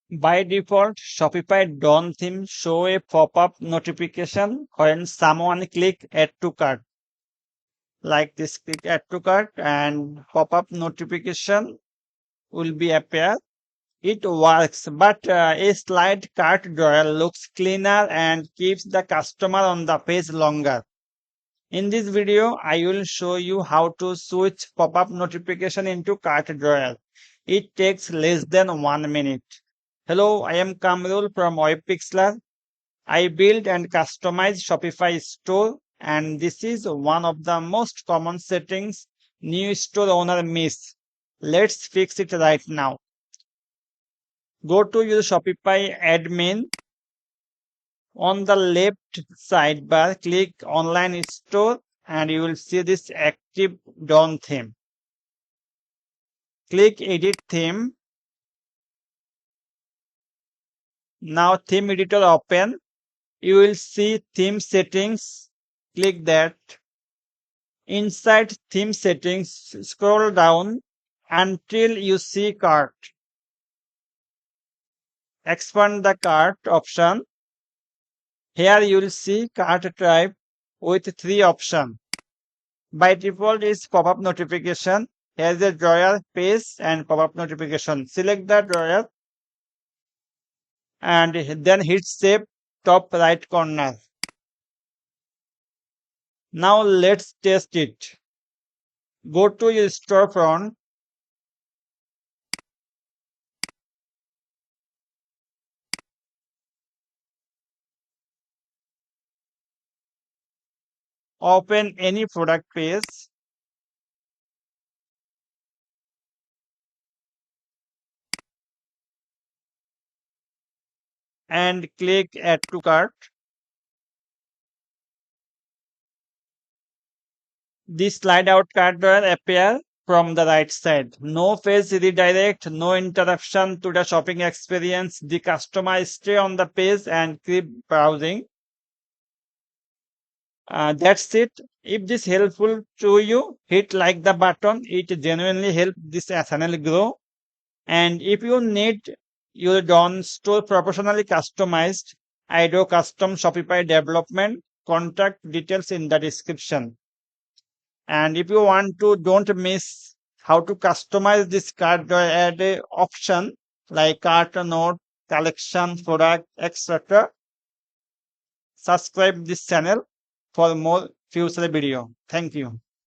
By default, Shopify Dawn theme show a pop-up notification when someone click add to cart. Like this, click add to cart and pop-up notification will be appear. It works, but a slide cart drawer looks cleaner and keeps the customer on the page longer. In this video, I will show you how to switch pop-up notification into cart drawer. It takes less than 1 minute. Hello, I am Kamrul from WebPixeler. I build and customize Shopify store, and this is one of the most common settings new store owner miss. Let's fix it right now. Go to your Shopify admin. On the left sidebar, click Online Store and you will see this active Dawn theme. Click Edit Theme. Now Theme Editor open. You will see Theme Settings. Click that. Inside Theme Settings, scroll down until you see Cart. Expand the Cart option. Here you will see Cart type with 3 options. By default is pop-up notification. Here is a drawer, page and pop-up notification. Select the drawer and then hit save top right corner. Now let's test it. Go to your storefront. Open any product page. And click add to cart. This slide out cart drawer appear from the right side. No page redirect, no interruption to the shopping experience. The customer stay on the page and keep browsing. That's it. If this helpful to you, hit like the button. It genuinely helps this channel grow. And if you need your Dawn store professionally customized, I do custom Shopify development. Contact details in the description. And if you want to, don't miss how to customize this cart, add a option like cart note, collection, product, etc. Subscribe this channel for more future video. Thank you.